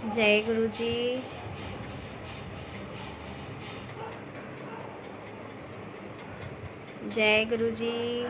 जय गुरु जी। जय गुरु जी।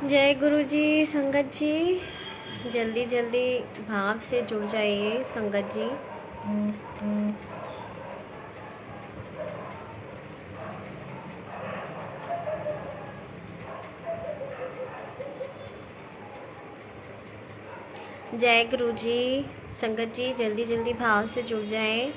जय गुरु जी। संगत जी जल्दी जल्दी भाव से जुड़ जाइए संगत जी। जय गुरु जी। संगत जी जल्दी जल्दी भाव से जुड़ जाएं।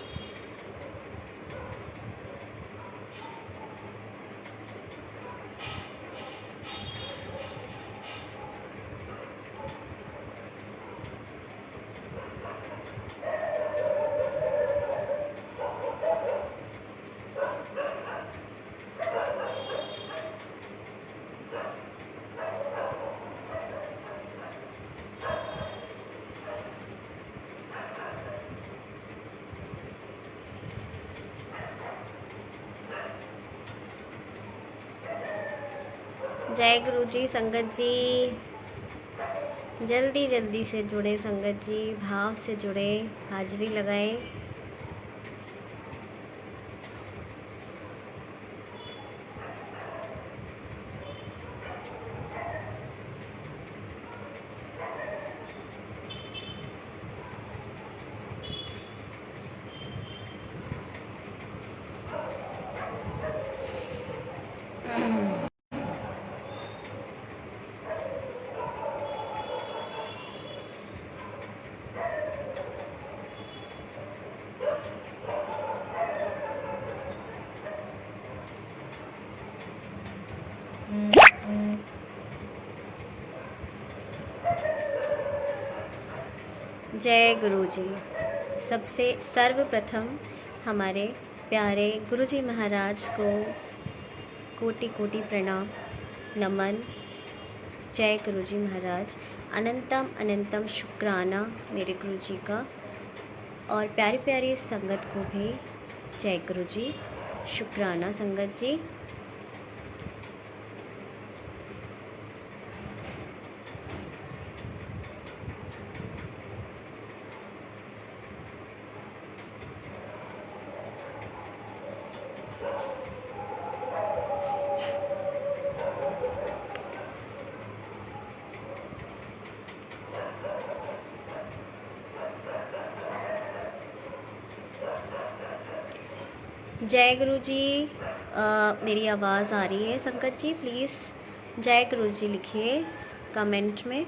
जय गुरु जी। संगत जी जल्दी जल्दी से जुड़े संगत जी, भाव से जुड़े, हाजिरी लगाएं। जय गुरु जी। सबसे सर्वप्रथम हमारे प्यारे गुरु जी महाराज को कोटि कोटि प्रणाम, नमन। जय गुरु जी महाराज। अनंतम अनंतम शुक्राना मेरे गुरु जी का, और प्यारी प्यारी संगत को भी जय गुरु जी, शुक्राना संगत जी। जय गुरु जी। मेरी आवाज़ आ रही है संगत जी? प्लीज़ जय गुरु जी लिखिए कमेंट में।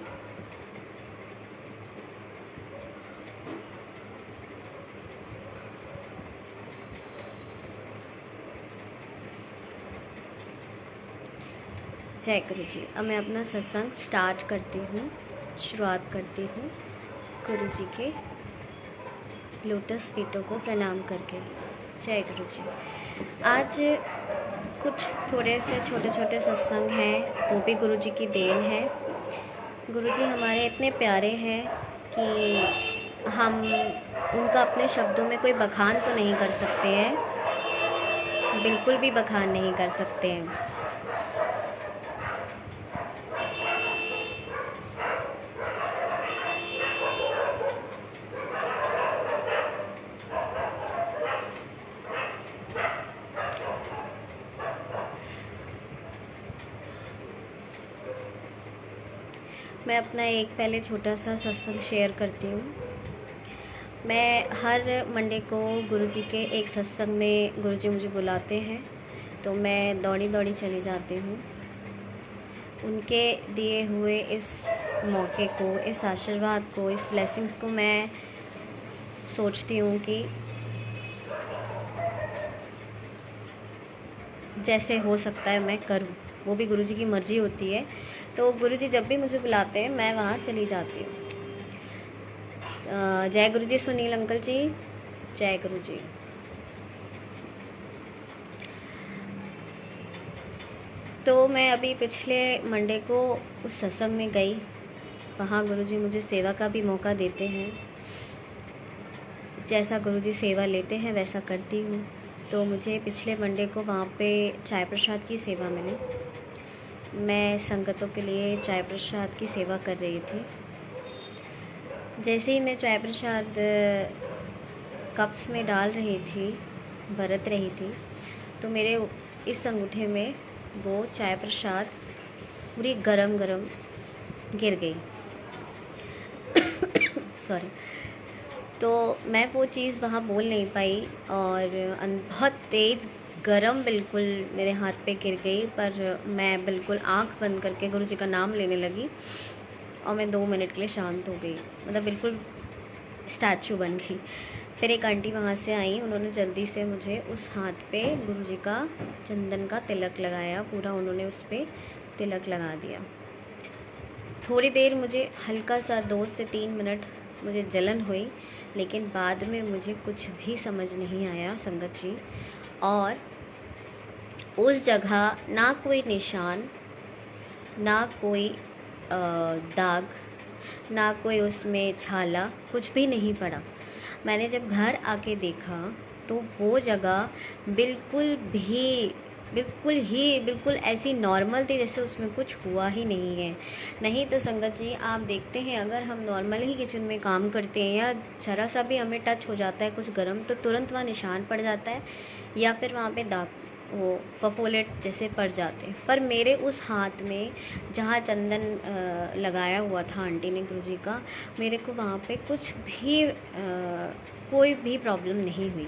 जय गुरु जी। अब मैं अपना सत्संग स्टार्ट करती हूँ, शुरुआत करती हूँ गुरु जी के लोटस फीटों को प्रणाम करके। जय गुरु जी। आज कुछ थोड़े से छोटे छोटे सत्संग हैं, वो भी गुरु जी की देन है। गुरु जी हमारे इतने प्यारे हैं कि हम उनका अपने शब्दों में कोई बखान तो नहीं कर सकते हैं, बिल्कुल भी बखान नहीं कर सकते हैं। मैं अपना एक पहले छोटा सा सत्संग शेयर करती हूँ। मैं हर मंडे को गुरु जी के एक सत्संग में गुरु जी मुझे बुलाते हैं, तो मैं दौड़ी दौड़ी चली जाती हूँ। उनके दिए हुए इस मौके को, इस आशीर्वाद को, इस ब्लेसिंग्स को मैं सोचती हूँ कि जैसे हो सकता है मैं करूँ। वो भी गुरुजी की मर्ज़ी होती है। तो गुरुजी जब भी मुझे बुलाते हैं मैं वहाँ चली जाती हूँ। जय गुरुजी सुनील अंकल जी, जय गुरुजी। तो मैं अभी पिछले मंडे को उस सत्संग में गई। वहाँ गुरुजी मुझे सेवा का भी मौका देते हैं। जैसा गुरुजी सेवा लेते हैं वैसा करती हूँ। तो मुझे पिछले मंडे को वहाँ पे चाय प्रसाद की सेवा मिली। मैं संगतों के लिए चाय प्रसाद की सेवा कर रही थी। जैसे ही मैं चाय प्रसाद कप्स में डाल रही थी, बरत रही थी, तो मेरे इस अंगूठे में वो चाय प्रसाद पूरी गरम गरम गिर गई। सॉरी। तो मैं वो चीज़ वहाँ बोल नहीं पाई और बहुत तेज़ गरम बिल्कुल मेरे हाथ पे गिर गई। पर मैं बिल्कुल आँख बंद करके गुरुजी का नाम लेने लगी और मैं 2 मिनट के लिए शांत हो गई। मतलब बिल्कुल स्टैचू बन गई। फिर एक आंटी वहाँ से आई, उन्होंने जल्दी से मुझे उस हाथ पे गुरुजी का चंदन का तिलक लगाया। पूरा उन्होंने उस पर तिलक लगा दिया। थोड़ी देर मुझे हल्का सा 2 से 3 मिनट मुझे जलन हुई, लेकिन बाद में मुझे कुछ भी समझ नहीं आया संगत जी। और उस जगह ना कोई निशान, ना कोई दाग, ना कोई उसमें छाला, कुछ भी नहीं पड़ा। मैंने जब घर आके देखा तो वो जगह बिल्कुल ऐसी नॉर्मल थी जैसे उसमें कुछ हुआ ही नहीं है। नहीं तो संगत जी आप देखते हैं, अगर हम नॉर्मल ही किचन में काम करते हैं या ज़रा सा भी हमें टच हो जाता है कुछ गर्म, तो तुरंत वहाँ निशान पड़ जाता है या फिर वहाँ पे दाग, वो फफोलेट जैसे पड़ जाते हैं। पर मेरे उस हाथ में जहाँ चंदन लगाया हुआ था आंटी ने गुरुजी का, मेरे को वहाँ पे कुछ भी कोई भी प्रॉब्लम नहीं हुई।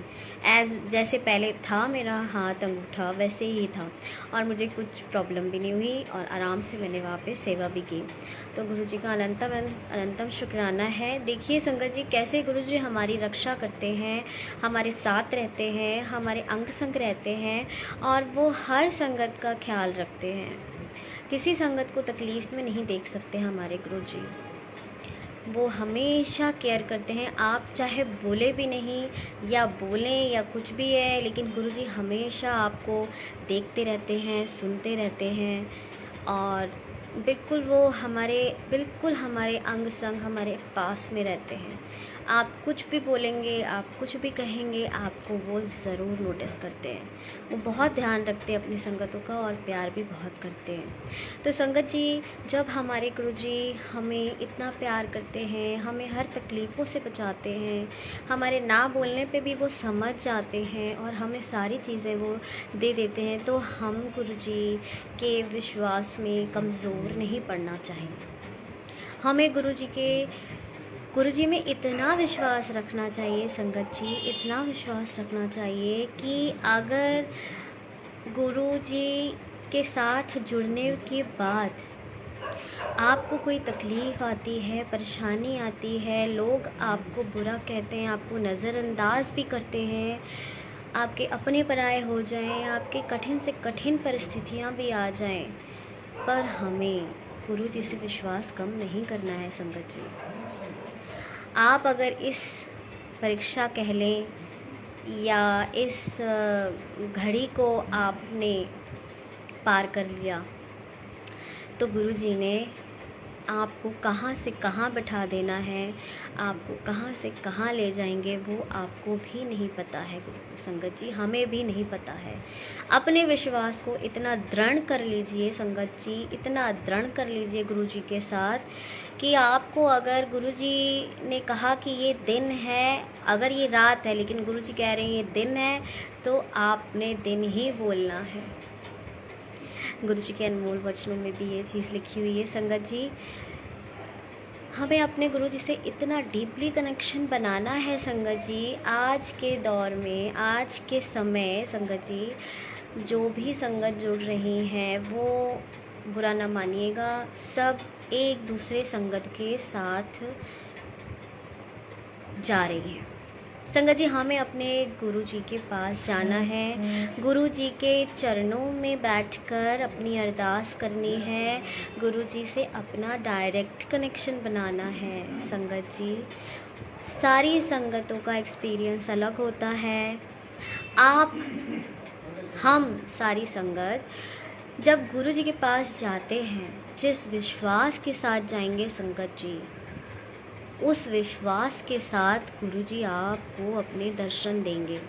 जैसे पहले था मेरा हाथ अंगूठा वैसे ही था और मुझे कुछ प्रॉब्लम भी नहीं हुई और आराम से मैंने वहाँ पे सेवा भी की। तो गुरुजी का अनंतम शुक्राना है। देखिए संगत जी कैसे गुरुजी हमारी रक्षा करते हैं, हमारे साथ रहते हैं, हमारे अंग संग रहते हैं और वो हर संगत का ख्याल रखते हैं। किसी संगत को तकलीफ़ में नहीं देख सकते हमारे गुरुजी। वो हमेशा केयर करते हैं। आप चाहे बोले भी नहीं या बोलें या कुछ भी है, लेकिन गुरुजी हमेशा आपको देखते रहते हैं, सुनते रहते हैं और बिल्कुल हमारे अंग संग हमारे पास में रहते हैं। आप कुछ भी बोलेंगे, आप कुछ भी कहेंगे, आपको वो ज़रूर नोटिस करते हैं। वो बहुत ध्यान रखते हैं अपनी संगतों का और प्यार भी बहुत करते हैं। तो संगत जी जब हमारे गुरुजी हमें इतना प्यार करते हैं, हमें हर तकलीफ़ों से बचाते हैं, हमारे ना बोलने पे भी वो समझ जाते हैं और हमें सारी चीज़ें वो दे देते हैं, तो हम गुरुजी के विश्वास में कमज़ोर नहीं पड़ना चाहिए। हमें गुरुजी में इतना विश्वास रखना चाहिए संगत जी, इतना विश्वास रखना चाहिए कि अगर गुरुजी के साथ जुड़ने के बाद आपको कोई तकलीफ़ आती है, परेशानी आती है, लोग आपको बुरा कहते हैं, आपको नज़रअंदाज भी करते हैं, आपके अपने पराये हो जाएं, आपके कठिन से कठिन परिस्थितियां भी आ जाएं, पर हमें गुरुजी से विश्वास कम नहीं करना है संगत जी। आप अगर इस परीक्षा कह लें या इस घड़ी को आपने पार कर लिया, तो गुरुजी ने आपको कहाँ से कहाँ बैठा देना है, आपको कहाँ से कहाँ ले जाएंगे, वो आपको भी नहीं पता है संगत जी, हमें भी नहीं पता है। अपने विश्वास को इतना दृढ़ कर लीजिए संगत जी, इतना दृढ़ कर लीजिए गुरुजी के साथ कि आपको अगर गुरुजी ने कहा कि ये दिन है, अगर ये रात है लेकिन गुरुजी कह रहे हैं ये दिन है, तो आपने दिन ही बोलना है। गुरुजी के अनमोल वचनों में भी ये चीज़ लिखी हुई है संगत जी। हमें अपने गुरुजी से इतना डीपली कनेक्शन बनाना है संगत जी। आज के दौर में, आज के समय संगत जी, जो भी संगत जुड़ रही हैं वो बुरा ना मानिएगा, सब एक दूसरे संगत के साथ जा रही हैं। संगत जी, हमें अपने गुरु जी के पास जाना है, गुरु जी के चरणों में बैठकर अपनी अरदास करनी है, गुरु जी से अपना डायरेक्ट कनेक्शन बनाना है। संगत जी, सारी संगतों का एक्सपीरियंस अलग होता है। हम सारी संगत जब गुरु जी के पास जाते हैं, जिस विश्वास के साथ जाएंगे संगत जी, उस विश्वास के साथ गुरु जी आपको अपने दर्शन देंगे।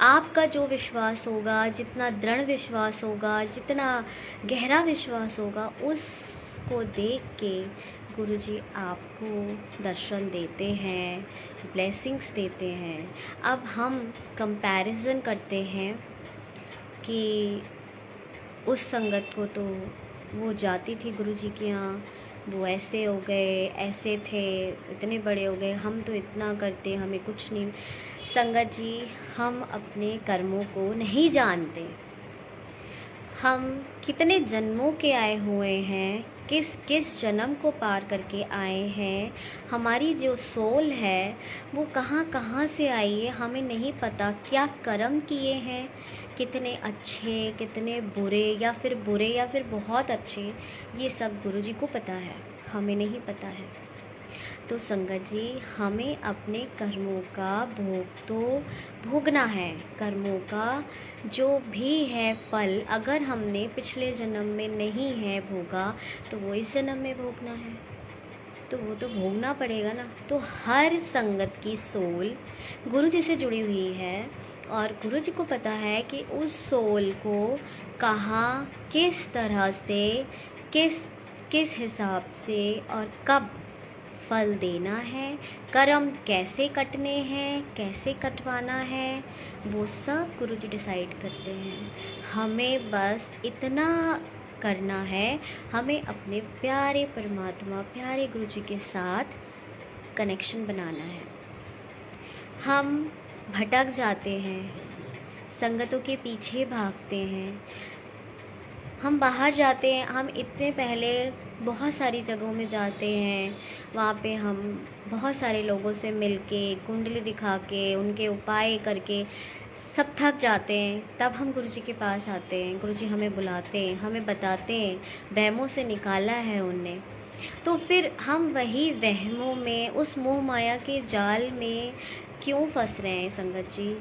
आपका जो विश्वास होगा, जितना दृढ़ विश्वास होगा, जितना गहरा विश्वास होगा, उसको देख के गुरु जी आपको दर्शन देते हैं, ब्लेसिंग्स देते हैं। अब हम कंपैरिजन करते हैं कि उस संगत को तो वो जाती थी गुरु जी के यहाँ, वो ऐसे हो गए, ऐसे थे, इतने बड़े हो गए, हम तो इतना करते, हमें कुछ नहीं। संगत जी, हम अपने कर्मों को नहीं जानते। हम कितने जन्मों के आए हुए हैं, किस किस जन्म को पार करके आए हैं, हमारी जो सोल है वो कहाँ कहाँ से आई है, हमें नहीं पता। क्या कर्म किए हैं, कितने अच्छे, कितने बुरे, या फिर बहुत अच्छे, ये सब गुरु जी को पता है, हमें नहीं पता है। तो संगत जी, हमें अपने कर्मों का भोग तो भोगना है। कर्मों का जो भी है फल, अगर हमने पिछले जन्म में नहीं है भोगा, तो वो इस जन्म में भोगना है, तो वो तो भोगना पड़ेगा ना। तो हर संगत की सोल गुरु जी से जुड़ी हुई है, और गुरु जी को पता है कि उस सोल को कहाँ, किस तरह से, किस हिसाब से और कब फल देना है, कर्म कैसे कटने हैं, कैसे कटवाना है, वो सब गुरु जी डिसाइड करते हैं। हमें बस इतना करना है, हमें अपने प्यारे परमात्मा, प्यारे गुरु जी के साथ कनेक्शन बनाना है। हम भटक जाते हैं, संगतों के पीछे भागते हैं, हम बाहर जाते हैं, हम इतने पहले बहुत सारी जगहों में जाते हैं, वहाँ पे हम बहुत सारे लोगों से मिलके, कुंडली दिखा के, उनके उपाय करके सब थक जाते हैं। तब हम गुरु जी के पास आते हैं, गुरु जी हमें बुलाते हैं, हमें बताते हैं, वहमों से निकाला है उनने। तो फिर हम वही वहमों में, उस मोह माया के जाल में क्यों फंस रहे हैं संगत जी?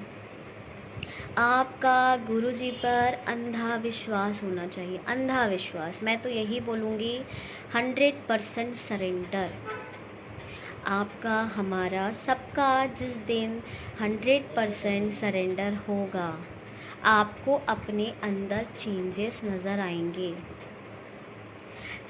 आपका गुरु जी पर अंधा विश्वास होना चाहिए, अंधा विश्वास। मैं तो यही बोलूँगी, 100% सरेंडर। आपका, हमारा, सबका जिस दिन 100% सरेंडर होगा, आपको अपने अंदर चेंजेस नज़र आएंगे।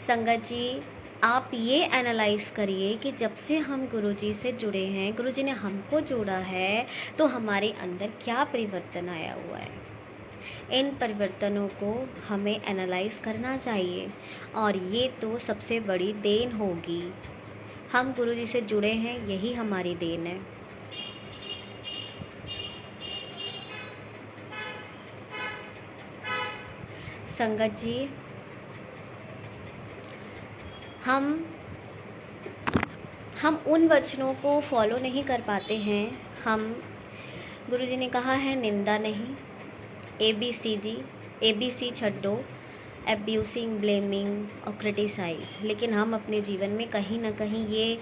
संगत जी, आप ये एनालाइज़ करिए कि जब से हम गुरुजी से जुड़े हैं, गुरुजी ने हमको जोड़ा है, तो हमारे अंदर क्या परिवर्तन आया हुआ है। इन परिवर्तनों को हमें एनालाइज़ करना चाहिए, और ये तो सबसे बड़ी देन होगी। हम गुरुजी से जुड़े हैं, यही हमारी देन है। संगत जी, हम उन वचनों को फॉलो नहीं कर पाते हैं। हम, गुरुजी ने कहा है, निंदा नहीं, ABC छड्डो, एब्यूसिंग, ब्लेमिंग और क्रिटिसाइज, लेकिन हम अपने जीवन में कहीं ना कहीं ये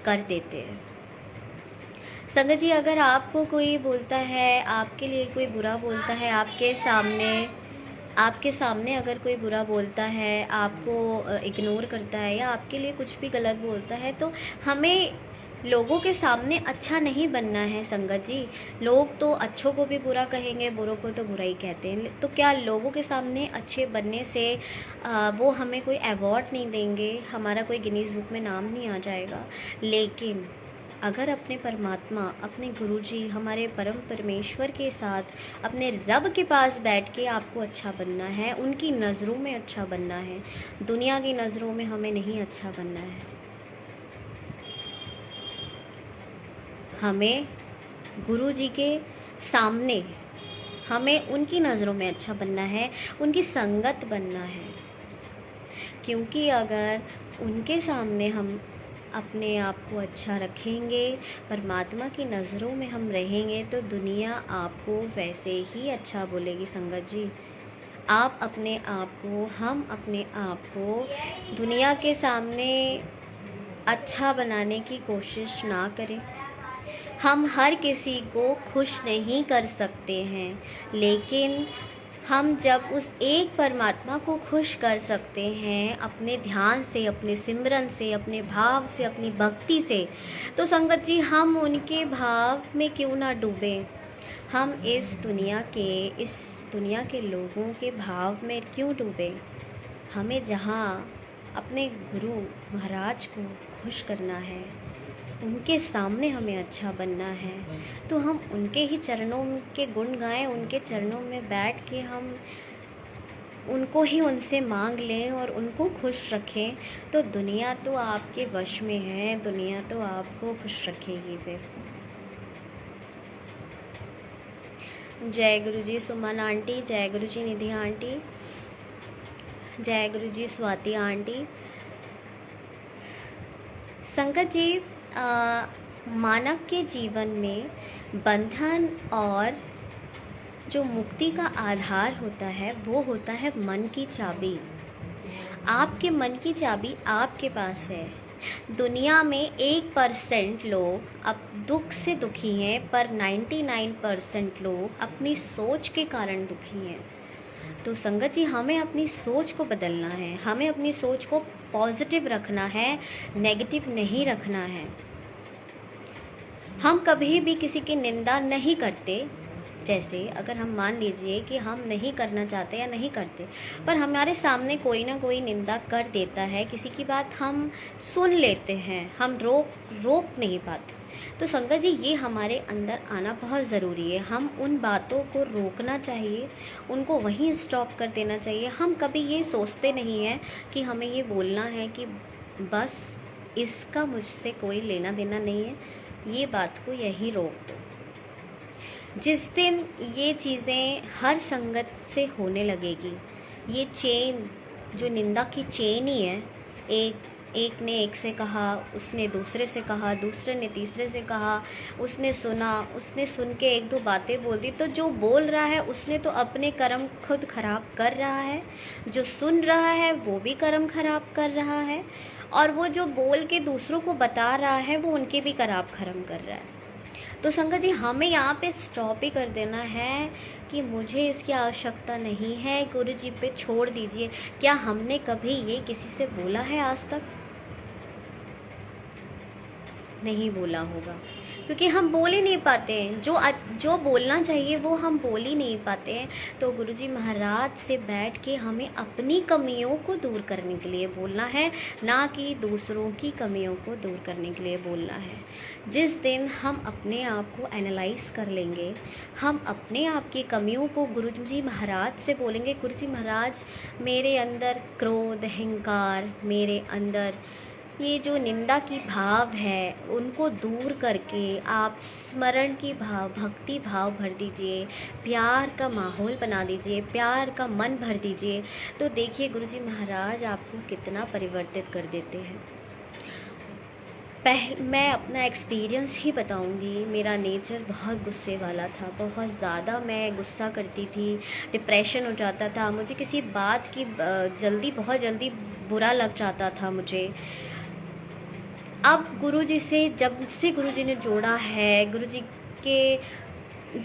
कर देते हैं। संगत जी, अगर आपको कोई बोलता है, आपके लिए कोई बुरा बोलता है, आपके सामने अगर कोई बुरा बोलता है, आपको इग्नोर करता है, या आपके लिए कुछ भी गलत बोलता है, तो हमें लोगों के सामने अच्छा नहीं बनना है संगत जी। लोग तो अच्छों को भी बुरा कहेंगे, बुरों को तो बुरा ही कहते हैं। तो क्या लोगों के सामने अच्छे बनने से वो हमें कोई अवार्ड नहीं देंगे, हमारा कोई गिनीज़ बुक में नाम नहीं आ जाएगा? लेकिन अगर अपने परमात्मा, अपने गुरुजी, हमारे परम परमेश्वर के साथ, अपने रब के पास बैठ के आपको अच्छा बनना है, उनकी नज़रों में अच्छा बनना है, दुनिया की नज़रों में हमें नहीं अच्छा बनना है। हमें गुरुजी के सामने हमें उनकी नज़रों में अच्छा बनना है, उनकी संगत बनना है। क्योंकि अगर उनके सामने हम अपने आप को अच्छा रखेंगे, परमात्मा की नज़रों में हम रहेंगे, तो दुनिया आपको वैसे ही अच्छा बोलेगी संगत जी। आप अपने आप को, हम अपने आप को दुनिया के सामने अच्छा बनाने की कोशिश ना करें। हम हर किसी को खुश नहीं कर सकते हैं, लेकिन हम जब उस एक परमात्मा को खुश कर सकते हैं अपने ध्यान से, अपने सिमरन से, अपने भाव से, अपनी भक्ति से, तो संगत जी हम उनके भाव में क्यों ना डूबें। हम इस दुनिया के लोगों के भाव में क्यों डूबें। हमें जहाँ अपने गुरु महाराज को खुश करना है, उनके सामने हमें अच्छा बनना है, तो हम उनके ही चरणों के गुण गाएं, उनके चरणों में बैठ के हम उनको ही उनसे मांग लें और उनको खुश रखें, तो दुनिया तो आपके वश में है, दुनिया तो आपको खुश रखेगी फिर। जय गुरु जी सुमन आंटी, जय गुरु जी निधि आंटी, जय गुरु जी स्वाति आंटी। संगत जी, मानव के जीवन में बंधन और जो मुक्ति का आधार होता है वो होता है मन की चाबी। आपके मन की चाबी आपके पास है। दुनिया में 1% लोग अब दुख से दुखी हैं, पर 99% लोग अपनी सोच के कारण दुखी हैं। तो संगत जी हमें अपनी सोच को बदलना है, हमें अपनी सोच को पॉजिटिव रखना है, नेगेटिव नहीं रखना है। हम कभी भी किसी की निंदा नहीं करते। जैसे अगर हम मान लीजिए कि हम नहीं करना चाहते या नहीं करते, पर हमारे सामने कोई ना कोई निंदा कर देता है, किसी की बात हम सुन लेते हैं, हम रोक नहीं पाते। तो संगत जी ये हमारे अंदर आना बहुत ज़रूरी है। हम उन बातों को रोकना चाहिए, उनको वहीं स्टॉप कर देना चाहिए। हम कभी ये सोचते नहीं हैं कि हमें ये बोलना है कि बस इसका मुझसे कोई लेना देना नहीं है, ये बात को यहीं रोक दो। जिस दिन ये चीज़ें हर संगत से होने लगेगी, ये चेन जो निंदा की चेन ही है, एक ने एक से कहा, उसने दूसरे से कहा, दूसरे ने तीसरे से कहा, उसने सुना, उसने सुन के एक दो बातें बोल दी, तो जो बोल रहा है उसने तो अपने कर्म खुद खराब कर रहा है, जो सुन रहा है वो भी कर्म खराब कर रहा है, और वो जो बोल के दूसरों को बता रहा है वो उनके भी कर्म कर रहा है। तो संगत जी हमें यहाँ पे स्टॉप ही कर देना है कि मुझे इसकी आवश्यकता नहीं है, गुरु जी पे छोड़ दीजिए। क्या हमने कभी ये किसी से बोला है आज तक? नहीं बोला होगा, क्योंकि हम बोल ही नहीं पाते हैं। जो बोलना चाहिए वो हम बोल ही नहीं पाते हैं। तो गुरुजी महाराज से बैठ के हमें अपनी कमियों को दूर करने के लिए बोलना है, ना कि दूसरों की कमियों को दूर करने के लिए बोलना है। जिस दिन हम अपने आप को एनालाइज कर लेंगे, हम अपने आप की कमियों को गुरुजी महाराज से बोलेंगे, गुरुजी महाराज मेरे अंदर क्रोध, अहंकार, मेरे अंदर ये जो निंदा की भाव है उनको दूर करके आप स्मरण की भाव, भक्ति भाव भर दीजिए, प्यार का माहौल बना दीजिए, प्यार का मन भर दीजिए। तो देखिए गुरुजी महाराज आपको कितना परिवर्तित कर देते हैं। मैं अपना एक्सपीरियंस ही बताऊंगी। मेरा नेचर बहुत गुस्से वाला था, बहुत ज़्यादा मैं गुस्सा करती थी, डिप्रेशन हो जाता था मुझे, किसी बात की बहुत जल्दी बुरा लग जाता था मुझे। अब गुरुजी से, जब से गुरुजी ने जोड़ा है, गुरुजी के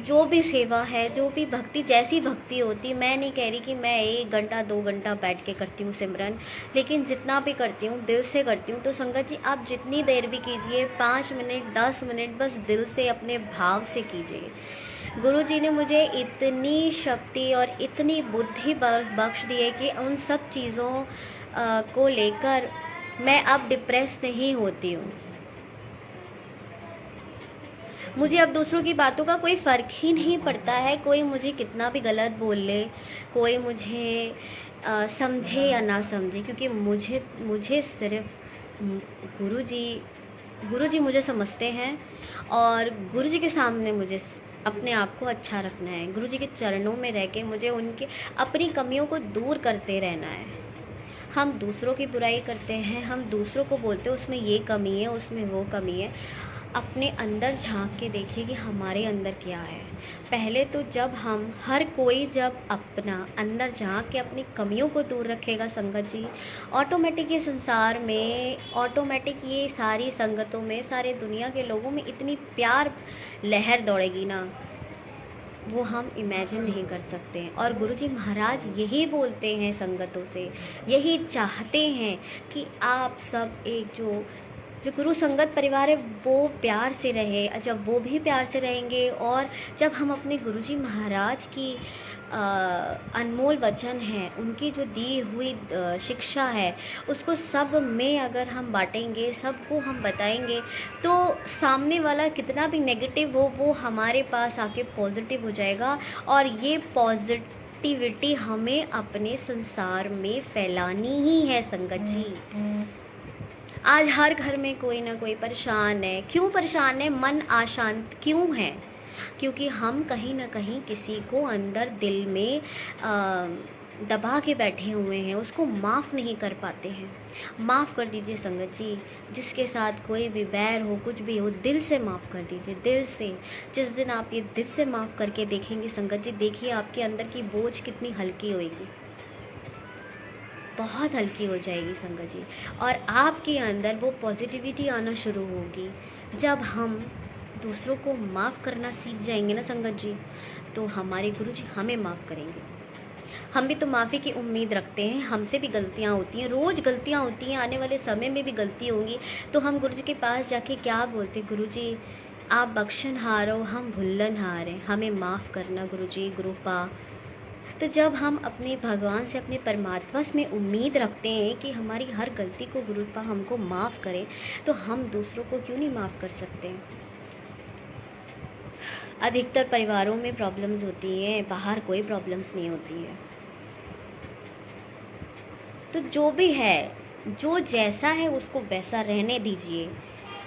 जो भी सेवा है, जो भी भक्ति, जैसी भक्ति होती, मैं नहीं कह रही कि मैं 1 घंटा 2 घंटा बैठ के करती हूँ सिमरन, लेकिन जितना भी करती हूँ दिल से करती हूँ। तो संगत जी आप जितनी देर भी कीजिए, 5 मिनट 10 मिनट, बस दिल से अपने भाव से कीजिए। गुरुजी ने मुझे इतनी शक्ति और इतनी बुद्धि बख्श दी है कि उन सब चीज़ों को लेकर मैं अब डिप्रेस नहीं होती हूँ। मुझे अब दूसरों की बातों का कोई फ़र्क ही नहीं पड़ता है। कोई मुझे कितना भी गलत बोल ले, कोई मुझे समझे या ना समझे, क्योंकि मुझे सिर्फ गुरुजी मुझे समझते हैं, और गुरुजी के सामने मुझे अपने आप को अच्छा रखना है, गुरु जी के चरणों में रह के मुझे उनके अपनी कमियों को दूर करते रहना है। हम दूसरों की बुराई करते हैं, हम दूसरों को बोलते हैं उसमें ये कमी है, उसमें वो कमी है। अपने अंदर झांक के देखिए कि हमारे अंदर क्या है। पहले तो जब हम हर कोई जब अपना अंदर झांक के अपनी कमियों को दूर रखेगा संगत जी, ऑटोमेटिक ये संसार में, ऑटोमेटिक ये सारी संगतों में, सारे दुनिया के लोगों में इतनी प्यार लहर दौड़ेगी ना, वो हम इमेजिन नहीं कर सकते हैं। और गुरुजी महाराज यही बोलते हैं संगतों से, यही चाहते हैं कि आप सब एक जो गुरु संगत परिवार है वो प्यार से रहे। जब वो भी प्यार से रहेंगे और जब हम अपने गुरुजी महाराज की अनमोल वचन है, उनकी जो दी हुई शिक्षा है, उसको सब में अगर हम बांटेंगे, सबको हम बताएंगे, तो सामने वाला कितना भी नेगेटिव हो वो हमारे पास आके पॉजिटिव हो जाएगा। और ये पॉजिटिविटी हमें अपने संसार में फैलानी ही है संगत जी। आज हर घर में कोई ना कोई परेशान है। क्यों परेशान है? मन अशांत क्यों है? क्योंकि हम कहीं ना कहीं किसी को अंदर दिल में दबा के बैठे हुए हैं, उसको माफ़ नहीं कर पाते हैं। माफ़ कर दीजिए संगत जी, जिसके साथ कोई भी बैर हो, कुछ भी हो, दिल से माफ़ कर दीजिए, दिल से। जिस दिन आप ये दिल से माफ़ करके देखेंगे संगत जी, देखिए आपके अंदर की बोझ कितनी हल्की होएगी, बहुत हल्की हो जाएगी संगत जी। और आपके अंदर वो पॉजिटिविटी आना शुरू होगी। जब हम दूसरों को माफ़ करना सीख जाएंगे ना संगत जी, तो हमारे गुरु जी हमें माफ़ करेंगे। हम भी तो माफ़ी की उम्मीद रखते हैं, हमसे भी गलतियाँ होती हैं, रोज़ गलतियाँ होती हैं, आने वाले समय में भी गलती होंगी। तो हम गुरु जी के पास जाके क्या बोलते? गुरु जी आप बख्शनहार हो, हम भुल्लनहार हैं, हमें माफ़ करना गुरु जी, गुरुपा। तो जब हम अपने भगवान से, अपने परमात्मा में उम्मीद रखते हैं कि हमारी हर गलती को गुरुपा हमको माफ़ करें, तो हम दूसरों को क्यों नहीं माफ़ कर सकते? अधिकतर परिवारों में प्रॉब्लम्स होती हैं, बाहर कोई प्रॉब्लम्स नहीं होती है। तो जो भी है, जो जैसा है उसको वैसा रहने दीजिए,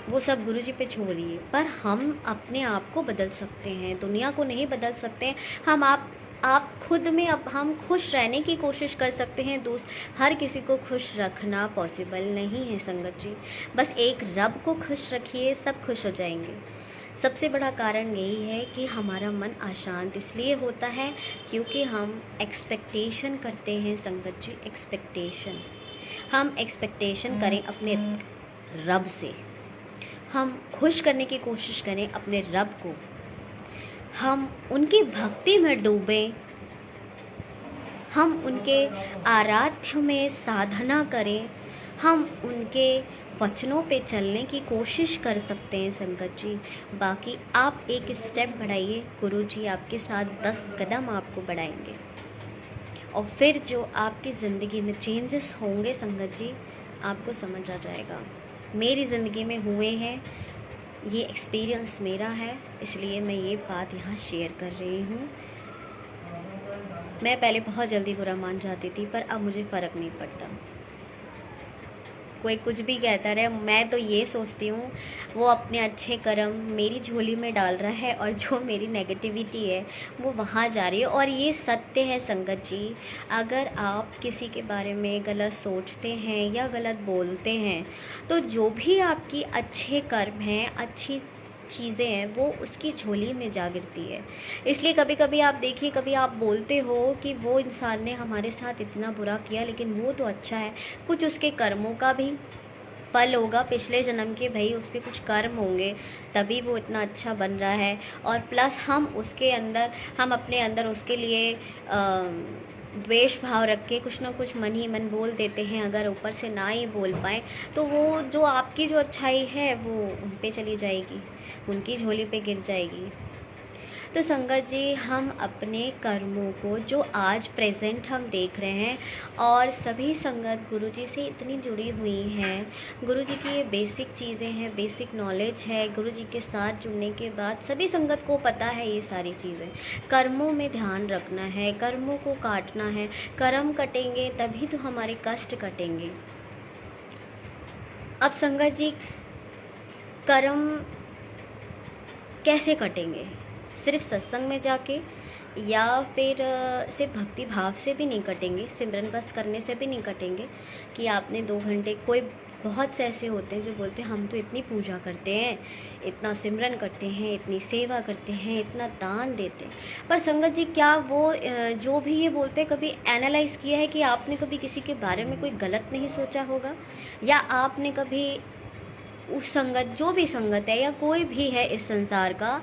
वो सब गुरुजी पे छोड़िए। पर हम अपने आप को बदल सकते हैं, दुनिया को नहीं बदल सकते। हम आप खुद में अब हम खुश रहने की कोशिश कर सकते हैं। हर किसी को खुश रखना पॉसिबल नहीं है संगत जी। बस एक रब को खुश रखिए, सब खुश हो जाएंगे। सबसे बड़ा कारण यही है कि हमारा मन अशांत इसलिए होता है क्योंकि हम एक्सपेक्टेशन करते हैं संगत जी। एक्सपेक्टेशन, हम एक्सपेक्टेशन करें अपने रब से, हम खुश करने की कोशिश करें अपने रब को, हम उनकी भक्ति में डूबें, हम उनके आराध्य में साधना करें, हम उनके वचनों पे चलने की कोशिश कर सकते हैं संगत जी। बाकी आप एक स्टेप बढ़ाइए, गुरु जी आपके साथ 10 कदम आपको बढ़ाएंगे, और फिर जो आपकी ज़िंदगी में चेंजेस होंगे संगत जी, आपको समझ आ जाएगा। मेरी ज़िंदगी में हुए हैं, ये एक्सपीरियंस मेरा है, इसलिए मैं ये बात यहाँ शेयर कर रही हूँ। मैं पहले बहुत जल्दी बुरा मान जाती थी, पर अब मुझे फ़र्क नहीं पड़ता। कोई कुछ भी कहता रहे, मैं तो ये सोचती हूँ वो अपने अच्छे कर्म मेरी झोली में डाल रहा है, और जो मेरी नेगेटिविटी है वो वहाँ जा रही है। और ये सत्य है संगत जी। अगर आप किसी के बारे में गलत सोचते हैं या गलत बोलते हैं, तो जो भी आपकी अच्छे कर्म हैं, अच्छी चीज़ें हैं, वो उसकी झोली में जा गिरती है। इसलिए कभी कभी आप देखिए, कभी आप बोलते हो कि वो इंसान ने हमारे साथ इतना बुरा किया, लेकिन वो तो अच्छा है, कुछ उसके कर्मों का भी फल होगा पिछले जन्म के, भाई उसके कुछ कर्म होंगे तभी वो इतना अच्छा बन रहा है। और प्लस हम अपने अंदर उसके लिए द्वेष भाव रख के कुछ ना कुछ मन ही मन बोल देते हैं। अगर ऊपर से ना ही बोल पाए तो वो जो आपकी जो अच्छाई है वो उन पे चली जाएगी, उनकी झोली पे गिर जाएगी। तो संगत जी, हम अपने कर्मों को जो आज प्रेजेंट हम देख रहे हैं, और सभी संगत गुरुजी से इतनी जुड़ी हुई हैं, गुरुजी की ये बेसिक चीज़ें हैं, बेसिक नॉलेज है। गुरुजी के साथ जुड़ने के बाद सभी संगत को पता है ये सारी चीज़ें। कर्मों में ध्यान रखना है, कर्मों को काटना है। कर्म कटेंगे तभी तो हमारे कष्ट कटेंगे। अब संगत जी, कर्म कैसे कटेंगे? सिर्फ सत्संग में जाके या फिर सिर्फ भक्ति भाव से भी नहीं कटेंगे, सिमरन बस करने से भी नहीं कटेंगे कि आपने 2 घंटे। कोई बहुत से ऐसे होते हैं जो बोलते हैं हम तो इतनी पूजा करते हैं, इतना सिमरन करते हैं, इतनी सेवा करते हैं, इतना दान देते हैं। पर संगत जी, क्या वो जो भी ये बोलते हैं कभी एनालाइज़ किया है कि आपने कभी किसी के बारे में कोई गलत नहीं सोचा होगा? या आपने कभी उस संगत, जो भी संगत है या कोई भी है इस संसार का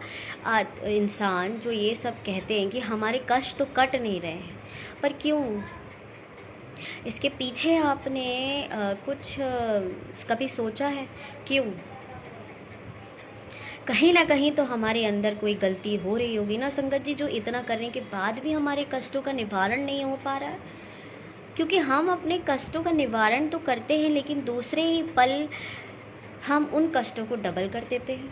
इंसान, जो ये सब कहते हैं कि हमारे कष्ट तो कट नहीं रहे हैं, पर क्यों? इसके पीछे आपने कुछ कभी सोचा है क्यों? कहीं ना कहीं तो हमारे अंदर कोई गलती हो रही होगी ना संगत जी, जो इतना करने के बाद भी हमारे कष्टों का निवारण नहीं हो पा रहा है। क्योंकि हम अपने कष्टों का निवारण तो करते हैं, लेकिन दूसरे ही पल हम उन कष्टों को डबल कर देते हैं।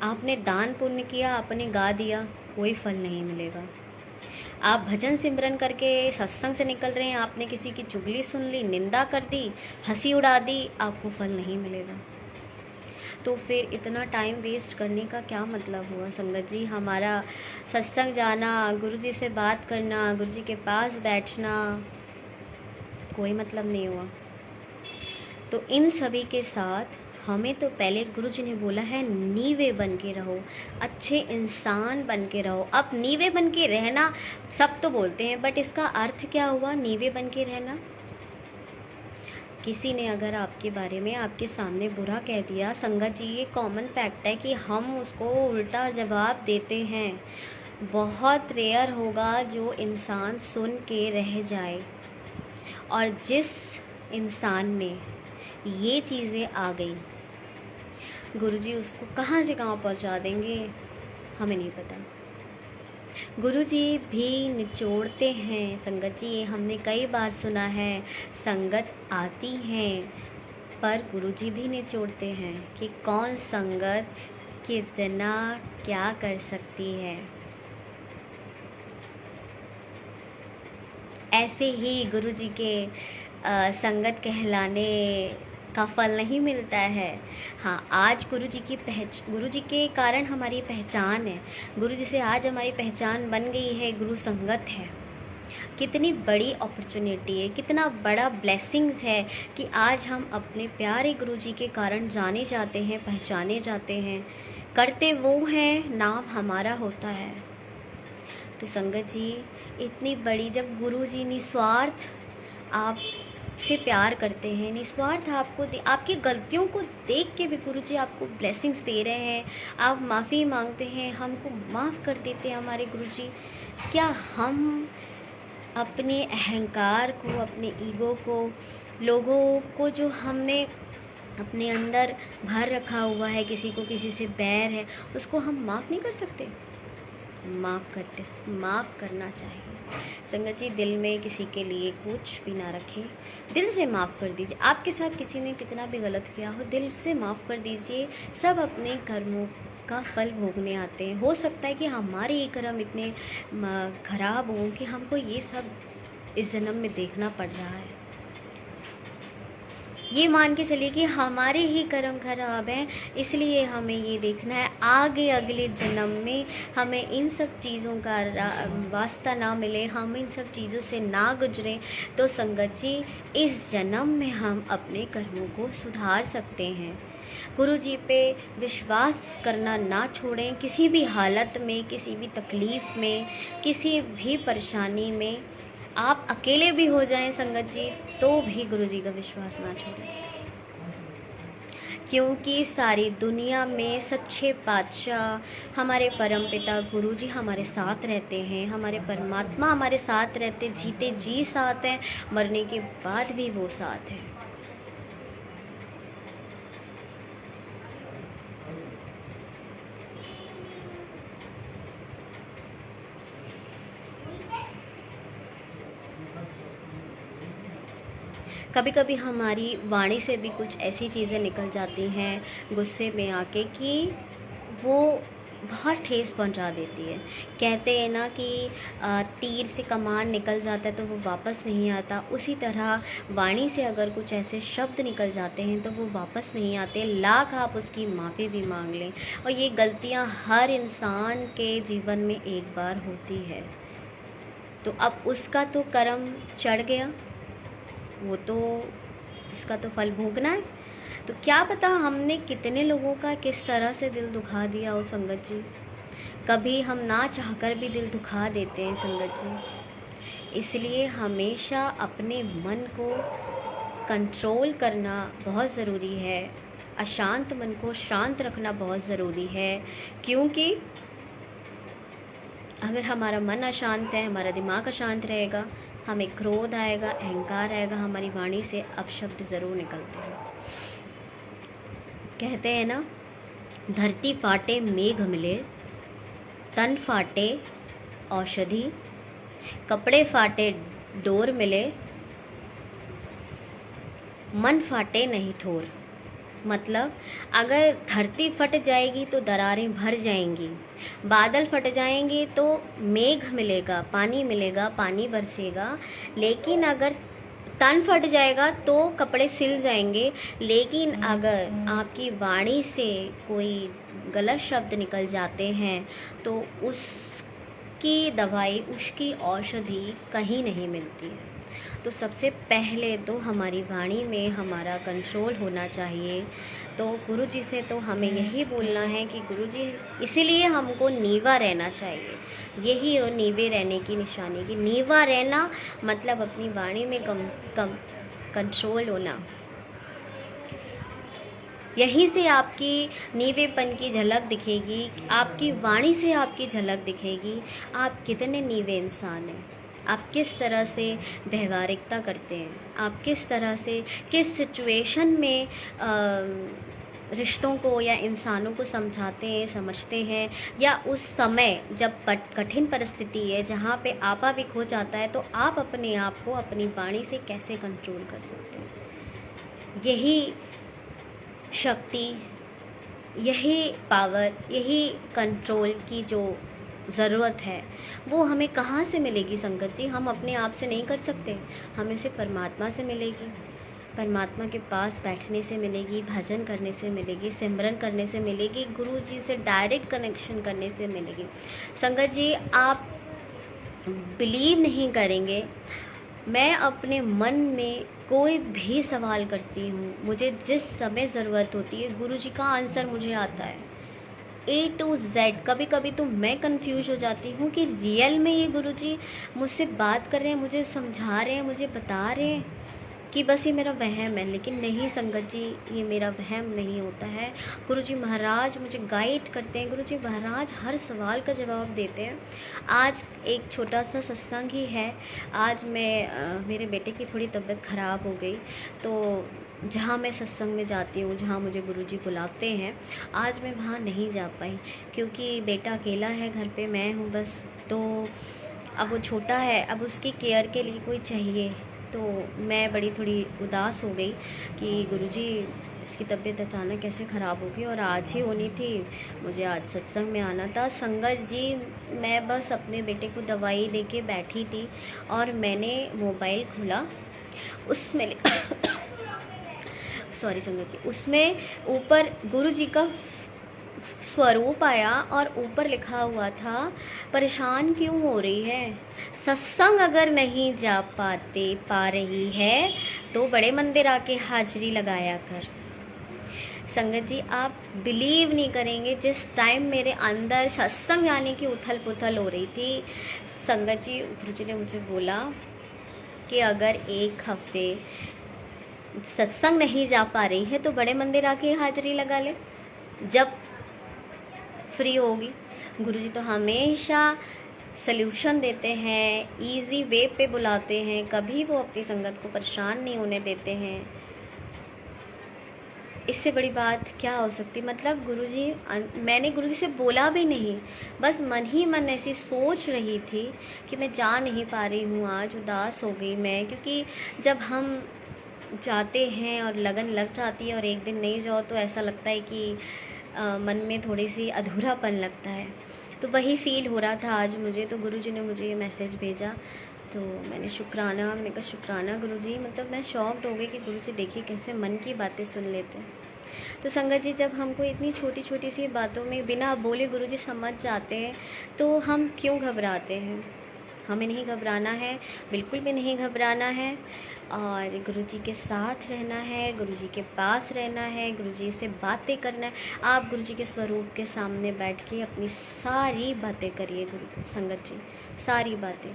आपने दान पुण्य किया, आपने गा दिया, कोई फल नहीं मिलेगा। आप भजन सिमरन करके सत्संग से निकल रहे हैं, आपने किसी की चुगली सुन ली, निंदा कर दी, हंसी उड़ा दी, आपको फल नहीं मिलेगा। तो फिर इतना टाइम वेस्ट करने का क्या मतलब हुआ संगत जी? हमारा सत्संग जाना, गुरुजी से बात करना, गुरुजी के पास बैठना, कोई मतलब नहीं हुआ। तो इन सभी के साथ हमें तो पहले गुरुजी ने बोला है नीवे बन के रहो, अच्छे इंसान बन के रहो। अब नीवे बन के रहना सब तो बोलते हैं, बट इसका अर्थ क्या हुआ नीवे बन के रहना? किसी ने अगर आपके बारे में आपके सामने बुरा कह दिया संगत जी, ये कॉमन फैक्ट है कि हम उसको उल्टा जवाब देते हैं। बहुत रेयर होगा जो इंसान सुन के रह जाए, और जिस इंसान में ये चीज़ें आ गई, गुरुजी उसको कहाँ से कहाँ पहुँचा देंगे हमें नहीं पता। गुरुजी भी निचोड़ते हैं संगत जी, ये हमने कई बार सुना है। संगत आती हैं पर गुरुजी भी निचोड़ते हैं कि कौन संगत कितना क्या कर सकती है। ऐसे ही गुरुजी के संगत कहलाने का फल नहीं मिलता है। हाँ, आज गुरुजी के कारण हमारी पहचान है, गुरुजी से आज हमारी पहचान बन गई है, गुरु संगत है। कितनी बड़ी अपॉर्चुनिटी है, कितना बड़ा ब्लेसिंग्स है कि आज हम अपने प्यारे गुरुजी के कारण जाने जाते हैं, पहचाने जाते हैं, करते वो हैं, नाम हमारा होता है। तो संगत जी, इतनी बड़ी, जब गुरुजी निस्वार्थ आप से प्यार करते हैं, निस्वार्थ आपकी गलतियों को देख के भी गुरुजी आपको ब्लेसिंग्स दे रहे हैं, आप माफ़ी मांगते हैं, हमको माफ़ कर देते हैं हमारे गुरुजी। क्या हम अपने अहंकार को, अपने ईगो को, लोगों को जो हमने अपने अंदर भर रखा हुआ है, किसी को किसी से बैर है, उसको हम माफ़ नहीं कर सकते? माफ़ करना चाहिए संगत जी। दिल में किसी के लिए कुछ भी ना रखें, दिल से माफ़ कर दीजिए। आपके साथ किसी ने कितना भी गलत किया हो, दिल से माफ़ कर दीजिए। सब अपने कर्मों का फल भोगने आते हैं। हो सकता है कि हमारे ये कर्म इतने खराब हों कि हमको ये सब इस जन्म में देखना पड़ रहा है। ये मान के चलिए कि हमारे ही कर्म खराब हैं, इसलिए हमें ये देखना है आगे अगले जन्म में हमें इन सब चीज़ों का वास्ता ना मिले, हम इन सब चीज़ों से ना गुजरें। तो संगत जी, इस जन्म में हम अपने कर्मों को सुधार सकते हैं। गुरु जी पे विश्वास करना ना छोड़ें। किसी भी हालत में, किसी भी तकलीफ़ में, किसी भी परेशानी में आप अकेले भी हो जाएं संगत जी, तो भी गुरु जी का विश्वास ना छोड़ें, क्योंकि सारी दुनिया में सच्चे पातशाह हमारे परमपिता गुरु जी हमारे साथ रहते हैं। हमारे परमात्मा हमारे साथ रहते, जीते जी साथ हैं, मरने के बाद भी वो साथ हैं। कभी कभी हमारी वाणी से भी कुछ ऐसी चीज़ें निकल जाती हैं गुस्से में आके कि वो बहुत ठेस पहुंचा देती है। कहते हैं ना कि तीर से कमान निकल जाता है तो वो वापस नहीं आता, उसी तरह वाणी से अगर कुछ ऐसे शब्द निकल जाते हैं तो वो वापस नहीं आते, लाख आप उसकी माफ़ी भी मांग लें। और ये गलतियां हर इंसान के जीवन में एक बार होती है। तो अब उसका तो कर्म चढ़ गया, वो तो इसका तो फल भोगना है। तो क्या पता हमने कितने लोगों का किस तरह से दिल दुखा दिया हो संगत जी। कभी हम ना चाहकर भी दिल दुखा देते हैं संगत जी। इसलिए हमेशा अपने मन को कंट्रोल करना बहुत ज़रूरी है, अशांत मन को शांत रखना बहुत ज़रूरी है। क्योंकि अगर हमारा मन अशांत है, हमारा दिमाग अशांत रहेगा, हमें क्रोध आएगा, अहंकार आएगा, हमारी वाणी से अपशब्द ज़रूर निकलते हैं। कहते हैं ना, धरती फाटे मेघ मिले, तन फाटे औषधि, कपड़े फाटे डोर मिले, मन फाटे नहीं ठोर। मतलब अगर धरती फट जाएगी तो दरारें भर जाएंगी, बादल फट जाएंगे तो मेघ मिलेगा, पानी मिलेगा, पानी बरसेगा। लेकिन अगर तन फट जाएगा तो कपड़े सिल जाएंगे। लेकिन अगर आपकी वाणी से कोई गलत शब्द निकल जाते हैं तो उसकी दवाई, उसकी औषधि कहीं नहीं मिलती है। तो सबसे पहले तो हमारी वाणी में हमारा कंट्रोल होना चाहिए। तो गुरु जी से तो हमें यही बोलना है कि गुरु जी, इसीलिए हमको नीवा रहना चाहिए। यही हो नीवे रहने की निशानी, कि नीवा रहना मतलब अपनी वाणी में कम कंट्रोल होना। यहीं से आपकी नीवेपन की झलक दिखेगी, आपकी वाणी से आपकी झलक दिखेगी, आप कितने नीवे इंसान हैं, आप किस तरह से व्यवहारिकता करते हैं, आप किस तरह से किस सिचुएशन में रिश्तों को या इंसानों को समझाते हैं, समझते हैं, या उस समय जब कठिन परिस्थिति है जहाँ पे आपाविक हो जाता है तो आप अपने आप को अपनी वाणी से कैसे कंट्रोल कर सकते हैं। यही शक्ति, यही पावर, यही कंट्रोल की जो ज़रूरत है वो हमें कहाँ से मिलेगी संगत जी। हम अपने आप से नहीं कर सकते, हमें सिर्फ परमात्मा से मिलेगी। परमात्मा के पास बैठने से मिलेगी, भजन करने से मिलेगी, सिमरन करने से मिलेगी, गुरु जी से डायरेक्ट कनेक्शन करने से मिलेगी। संगत जी, आप बिलीव नहीं करेंगे, मैं अपने मन में कोई भी सवाल करती हूँ, मुझे जिस समय ज़रूरत होती है गुरु जी का आंसर मुझे आता है A to Z। कभी कभी तो मैं कंफ्यूज हो जाती हूँ कि रियल में ये गुरु जी मुझसे बात कर रहे हैं, मुझे समझा रहे हैं, मुझे बता रहे हैं, कि बस ये मेरा वहम है। लेकिन नहीं संगत जी, ये मेरा वहम नहीं होता है। गुरु जी महाराज मुझे गाइड करते हैं, गुरु जी महाराज हर सवाल का जवाब देते हैं। आज एक छोटा सा सत्संग ही है। आज मैं मेरे बेटे की थोड़ी तबीयत ख़राब हो गई, तो जहाँ मैं सत्संग में जाती हूँ, जहाँ मुझे गुरुजी बुलाते हैं, आज मैं वहाँ नहीं जा पाई क्योंकि बेटा अकेला है घर पे, मैं हूँ बस। तो अब वो छोटा है, अब उसकी केयर के लिए कोई चाहिए। तो मैं बड़ी थोड़ी उदास हो गई कि गुरुजी इसकी तबीयत अचानक कैसे ख़राब हो गई, और आज ही होनी थी, मुझे आज सत्संग में आना था। संगत जी, मैं बस अपने बेटे को दवाई दे के बैठी थी और मैंने मोबाइल खोला, उसमें सॉरी संगत जी, उसमें ऊपर गुरु जी का स्वरूप आया और ऊपर लिखा हुआ था, परेशान क्यों हो रही है, सत्संग अगर नहीं जा पा रही है तो बड़े मंदिर आके हाजिरी लगाया कर। संगत जी, आप बिलीव नहीं करेंगे, जिस टाइम मेरे अंदर सत्संग जाने की उथल पुथल हो रही थी, संगत जी, गुरु जी ने मुझे बोला कि अगर एक हफ्ते सत्संग नहीं जा पा रही है तो बड़े मंदिर आके हाजिरी लगा ले जब फ्री होगी। गुरुजी तो हमेशा सल्यूशन देते हैं, इजी वे पे बुलाते हैं, कभी वो अपनी संगत को परेशान नहीं होने देते हैं। इससे बड़ी बात क्या हो सकती। मतलब गुरुजी, मैंने गुरुजी से बोला भी नहीं, बस मन ही मन ऐसी सोच रही थी कि मैं जा नहीं पा रही हूँ, आज उदास हो गई मैं। क्योंकि जब हम जाते हैं और लगन लग जाती है और एक दिन नहीं जाओ तो ऐसा लगता है कि मन में थोड़ी सी अधूरापन लगता है। तो वही फ़ील हो रहा था आज मुझे, तो गुरुजी ने मुझे ये मैसेज भेजा। तो मैंने कहा शुक्राना गुरुजी, मतलब मैं शॉक्ड हो गई कि गुरुजी देखिए कैसे मन की बातें सुन लेते हैं। तो संगत जी, जब हमको इतनी छोटी छोटी सी बातों में बिना बोले गुरुजी समझ जाते हैं, तो हम क्यों घबराते हैं? हमें नहीं घबराना है, बिल्कुल भी नहीं घबराना है, और गुरुजी के साथ रहना है, गुरुजी के पास रहना है, गुरुजी से बातें करना है। आप गुरुजी के स्वरूप के सामने बैठ के अपनी सारी बातें करिए गुरु संगत जी, सारी बातें।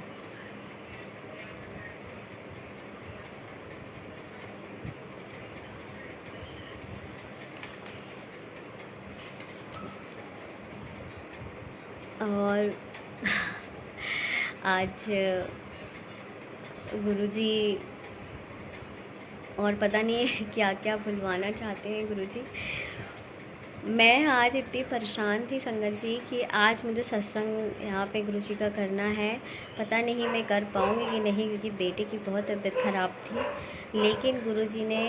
और आज गुरुजी और पता नहीं है क्या क्या बुलवाना चाहते हैं गुरुजी। मैं आज इतनी परेशान थी संगत जी कि आज मुझे सत्संग यहाँ पे गुरुजी का करना है। पता नहीं मैं कर पाऊँगी कि नहीं, क्योंकि बेटे की बहुत तबीयत ख़राब थी, लेकिन गुरुजी ने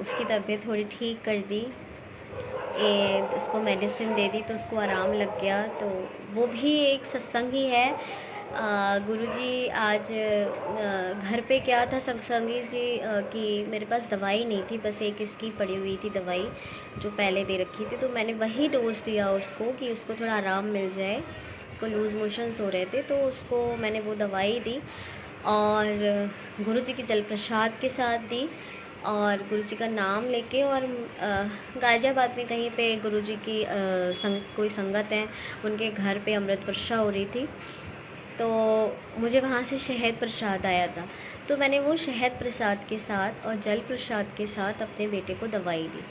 उसकी तबीयत थोड़ी ठीक कर दी, उसको मेडिसिन दे दी तो उसको आराम लग गया। तो वो भी एक सत्संग ही है। गुरुजी आज घर पे क्या था सत्संगी जी कि मेरे पास दवाई नहीं थी, बस एक इसकी पड़ी हुई थी दवाई जो पहले दे रखी थी, तो मैंने वही डोज दिया उसको कि उसको थोड़ा आराम मिल जाए। उसको लूज़ मोशंस हो रहे थे तो उसको मैंने वो दवाई दी और गुरुजी की जल प्रसाद के साथ दी, और गुरुजी का नाम लेके। और गाज़ियाबाद में कहीं पे गुरुजी की कोई संगत है, उनके घर पे अमृत वर्षा हो रही थी, तो मुझे वहाँ से शहद प्रसाद आया था, तो मैंने वो शहद प्रसाद के साथ और जल प्रसाद के साथ अपने बेटे को दवाई दी।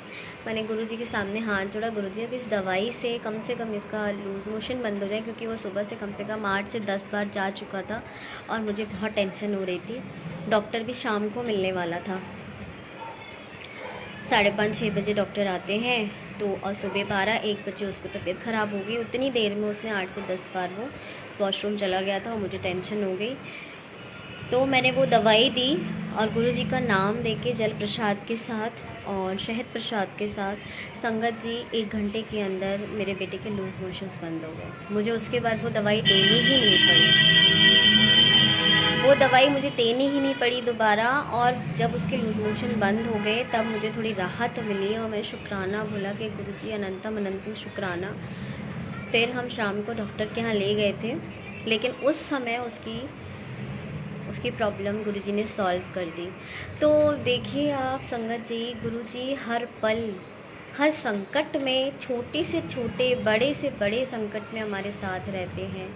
मैंने गुरुजी के सामने हाथ जोड़ा, गुरुजी अब इस दवाई से कम इसका लूज़ मोशन बंद हो जाए, क्योंकि वो सुबह से कम 8 से 10 बार जा चुका था और मुझे बहुत टेंशन हो रही थी। डॉक्टर भी शाम को मिलने वाला था, 5:30-6 बजे डॉक्टर आते हैं, तो और सुबह 12-1 बजे उसको तबीयत ख़राब हो गई। उतनी देर में उसने 8 से 10 बार वो वॉशरूम चला गया था और मुझे टेंशन हो गई। तो मैंने वो दवाई दी और गुरुजी का नाम देके जल प्रसाद के साथ और शहद प्रसाद के साथ संगत जी 1 घंटे के अंदर मेरे बेटे के लूज़ मोशंस बंद हो गए। मुझे उसके बाद वो दवाई देनी ही नहीं पड़ी, वो दवाई मुझे देनी ही नहीं पड़ी दोबारा। और जब उसके लूज़ मोशन बंद हो गए तब मुझे थोड़ी राहत मिली और मैं शुक्राना बोला कि गुरुजी अनंतम अनंतम शुक्राना। फिर हम शाम को डॉक्टर के यहाँ ले गए थे, लेकिन उस समय उसकी प्रॉब्लम गुरुजी ने सॉल्व कर दी। तो देखिए आप संगत जी, गुरुजी हर पल हर संकट में, छोटे से छोटे बड़े से बड़े संकट में हमारे साथ रहते हैं,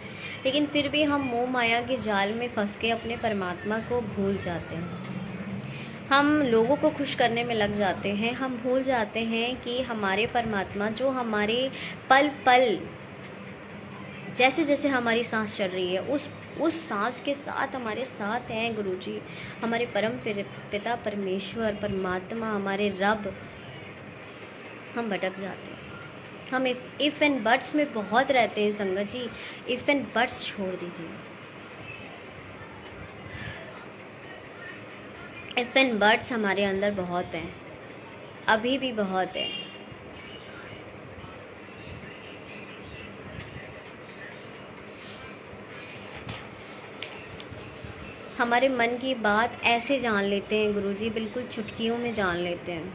लेकिन फिर भी हम मोह माया के जाल में फंस के अपने परमात्मा को भूल जाते हैं। हम लोगों को खुश करने में लग जाते हैं, हम भूल जाते हैं कि हमारे परमात्मा जो हमारे पल पल जैसे जैसे हमारी सांस चल रही है उस सांस के साथ हमारे साथ हैं गुरुजी, हमारे परम पिता परमेश्वर परमात्मा, हमारे रब। हम भटक जाते हैं, हम इफ़ एंड बट्स में बहुत रहते हैं संगत जी। इफ़ एंड बट्स छोड़ दीजिए, इफ़ एंड बट्स हमारे अंदर बहुत हैं, अभी भी बहुत है। हमारे मन की बात ऐसे जान लेते हैं गुरुजी, बिल्कुल चुटकियों में जान लेते हैं।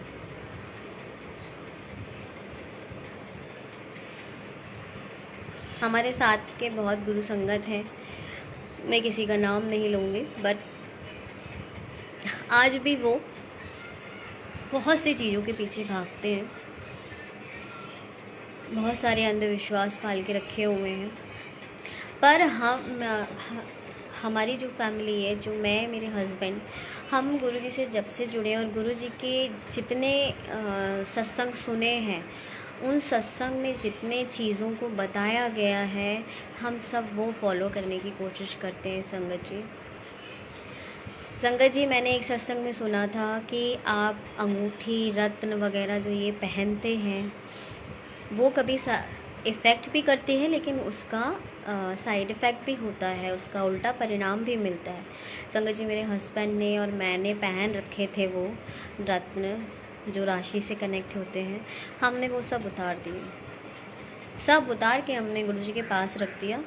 हमारे साथ के बहुत गुरु संगत हैं, मैं किसी का नाम नहीं लूँगी, बट आज भी वो बहुत सी चीज़ों के पीछे भागते हैं, बहुत सारे अंधविश्वास पाल के रखे हुए हैं। पर हमारी जो फैमिली है, जो मैं, मेरे हस्बैंड, हम गुरुजी से जब से जुड़े और गुरुजी के जितने सत्संग सुने हैं, उन सत्संग में जितने चीज़ों को बताया गया है, हम सब वो फॉलो करने की कोशिश करते हैं संगत जी। संगत जी, मैंने एक सत्संग में सुना था कि आप अंगूठी रत्न वगैरह जो ये पहनते हैं, वो कभी इफ़ेक्ट भी करते हैं, लेकिन उसका साइड इफ़ेक्ट भी होता है, उसका उल्टा परिणाम भी मिलता है। संगत जी, मेरे हस्बैंड ने और मैंने पहन रखे थे वो रत्न, जो राशि से कनेक्ट होते हैं, हमने वो सब उतार दिए। सब उतार के हमने गुरुजी के पास रख दिया।